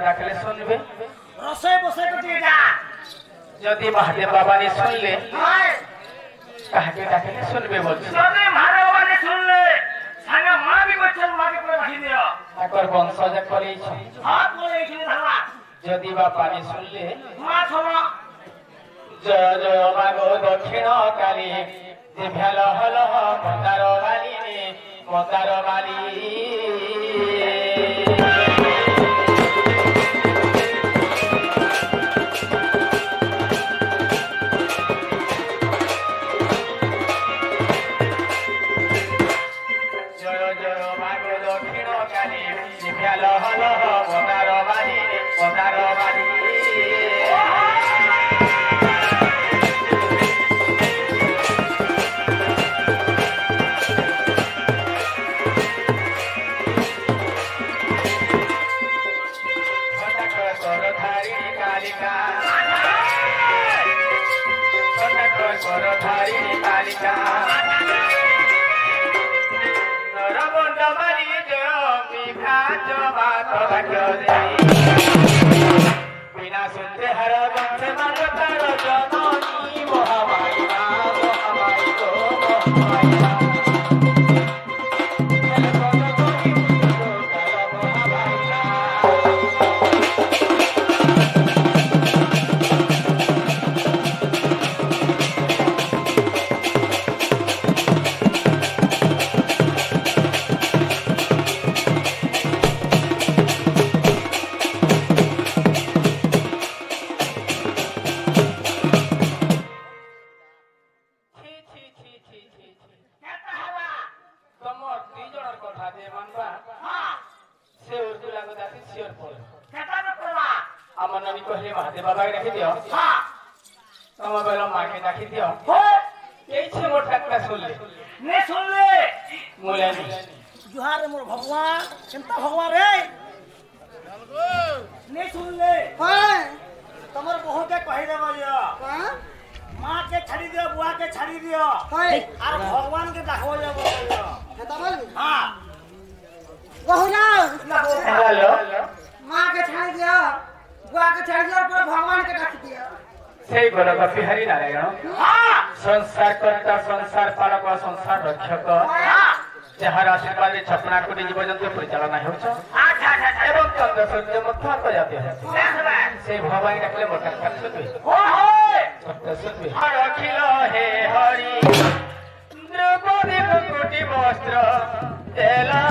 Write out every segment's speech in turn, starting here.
डाकले सुनबे रसोई बसे कटी जा यदि महादेव बाबा ने सुन ले काहे डाकले सुनबे बोल यदि महादेव बाबा ने सुन ले संगे मां भी बच्चन मां के रखी दियो आकर वंशज करै छ हाथ बोले छी धरवा यदि बाबा ने सुन ले मां छोरा जय जय मागो दक्षिण काली जे भ्याल हल मंदार वाली रे मंदार वाली जय जय मागो दक्षिण काली जे भ्याल हल मंदार वाली रे मंदार वाली बिना सुनते हर बंद मन तार जननी मोहमाई मोहमाई को महादेव बाबा के रखी दियो तुम बोलो मां के रखी दियो कैसे मोर टक्का सुन ले ने सुन ले मोले जुहार मोर भगवान चिंता भगवान रे ने सुन ले तमर बहु के कहि देबो लियो मां के छाड़ी दियो बुआ के छाड़ी दियो और भगवान के डाकबो जाबो लियो बताबल हां बहु ना हेलो मां के छाड़ी दियो बुआ के छाड़ी दियो पर भगवान के डाक दियो सही बोलो कपि हरि नारायण हां संसार करता संसार पालक संसार रक्षक जहार आशीर्वाद छपना कोटी जीव जंतु परिचालना हेउछ एवं चंद्र सूर्य मध्य को जाते हैं से भगवान डाकले मोटा सुनबे सत्य सुनबे हर अखिल हे हरि द्रौपदी कोटि वस्त्र देला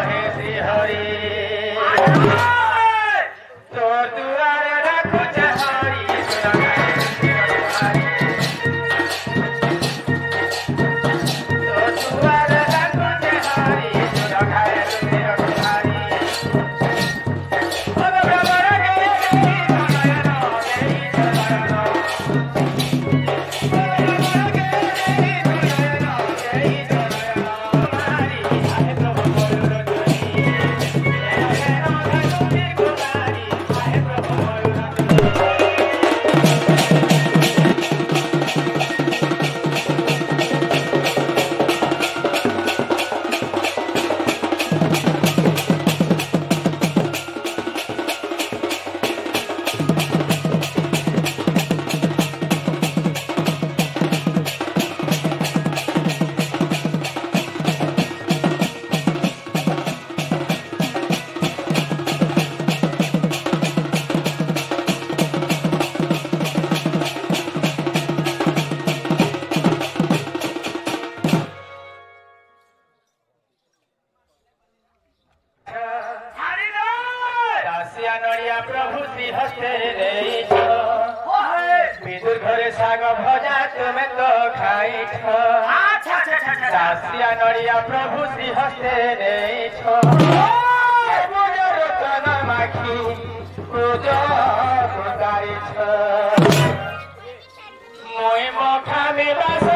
हे श्री हरि तो दुआरे रखो हरि सुनाई तो दुआरे रखो हरि सुनाई हरि अब बाबा गे प्रभु श्री हस्ते विदुर घरे साग भजा तुम तो खाई दासिया नड़िया प्रभु श्री हस्ते माखी पूजा मोई मखा में बास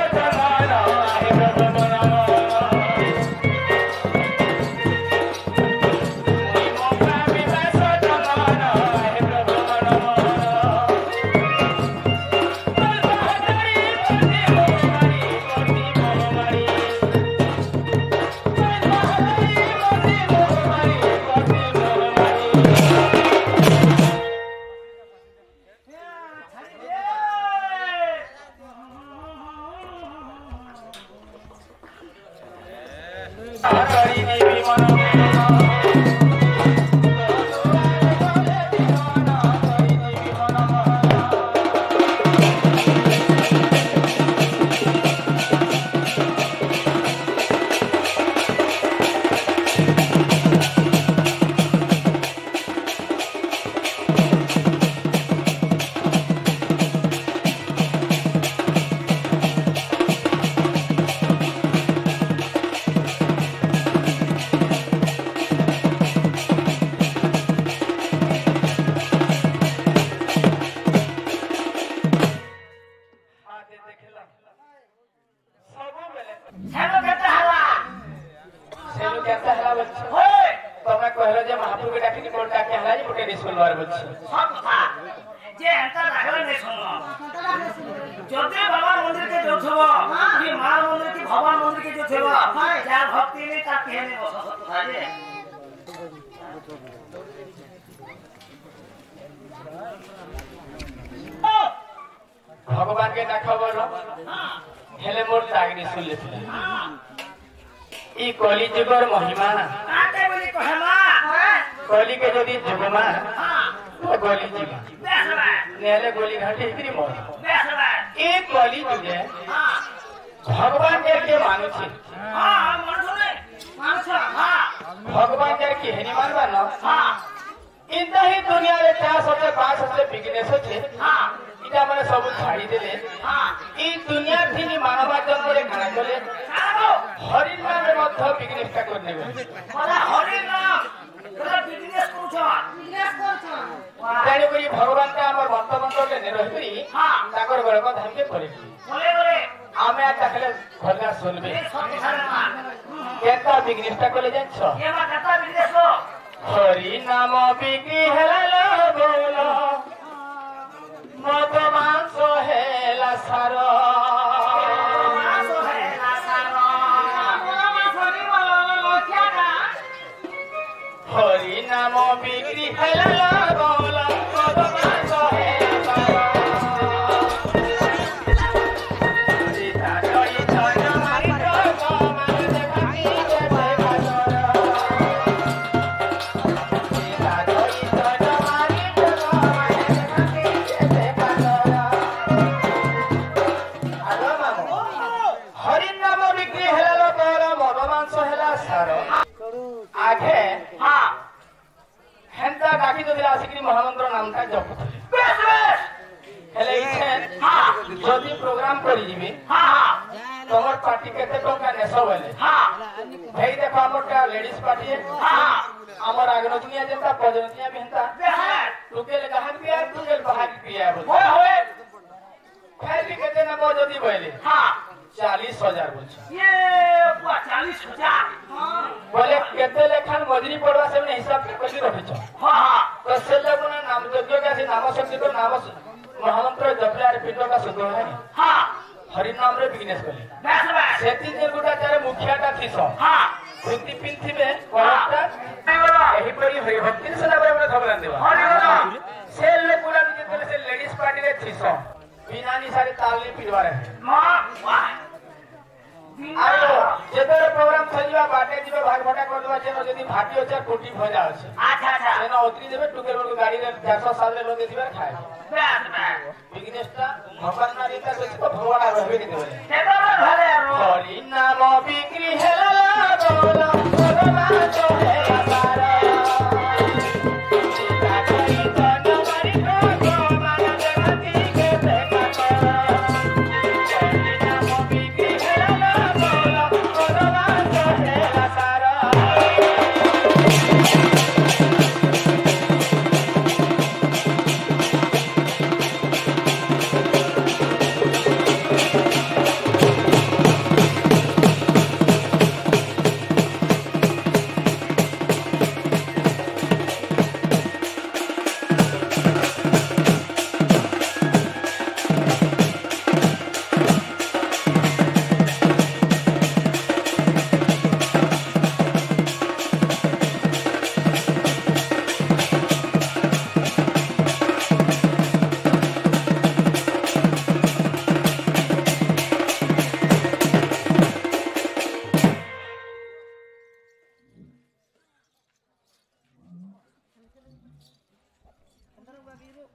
हरि देवी मन भगवान के डाक बोलो हेले मोर लागनी सुन ले ई कली जुगर महिमा काटे बोली कहमा कली के जदी जुगमा तो गली जीवा नेले गोली घाटी इतनी मौत ई कली जुगे भगवान के मानु छी हां मानु रे मानु हां भगवान के हेनी मानबा न हां इंदा ही दुनिया रे 4 से बिजनेस छे हां इटा माने सब छाड़ी देले हां ई दुनिया थिनी मानवा जन्म रे खाना चले हरि नाम रे मध्य बिजनेस का करने मला हरि नाम तोरा बिजनेस करछ जाने करी भगवान का हमर वर्तमान ले ने रही हां ताकर घर को धाम के करे बोले आमे आ तकले घरगा सुनबे केता बिजनेस का करे जान छ एमा केता बिजनेस हो हरि नाम बिक्री हेला बोलो मत मांस हेला सार हरि नाम बिक्री हेला बोलो मत मांस हेला आगे हां हेंता डाकी तो दिला सिकरी महामंत्र नाम का जप हेले इथे हां जदी प्रोग्राम करी जीबे हां तोमर पार्टी केते टका नेसो बोले हां भेई देखो हमरटा लेडीज पार्टी है हां हमर आगनो दुनिया जनता पजनिया बेहता टुकेल गहन पिया टुकेल बाहर पिया होय होय फिर भी केते ना बो जदी बोले हां 40,000 बोल ये 40,000 बोले केते लेखन मजरी पड़वा से ने हिसाब के कली रखि छ हां हां तो से लोगन नाम यज्ञ का से नाम शक्ति तो नाम महामंत्र जपले आर पिंड का शुद्ध है हां हरि नाम रे बिजनेस कली बस बस सेति जे गुटा तारे मुखियाटा थी सो हां सुति पिंथिबे कोरटा एही परी हरि भक्ति से लाबरे में खबर देवा हरि से लोग गुला जे से लेडीज पार्टी रे थी सो बिना नि सारे तालनी पिडवा रहे मां वाह आयो जेतर प्रोग्राम सजीवा बाटे जीवे भाग भटा कर देबा जेनो जदी भाटी होचे कोटी भजा होचे अच्छा अच्छा जेनो उतरी देबे टुकेर बड़ गाड़ी रे 400 साल रे लोग दिबे खाए बस बस बिजनेस ता भगवान ना रीता से तो भगवान रहबे के देबे सेतो भले हरि नाम बिक्री हेला बोला भगवान तो है सारा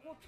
उठ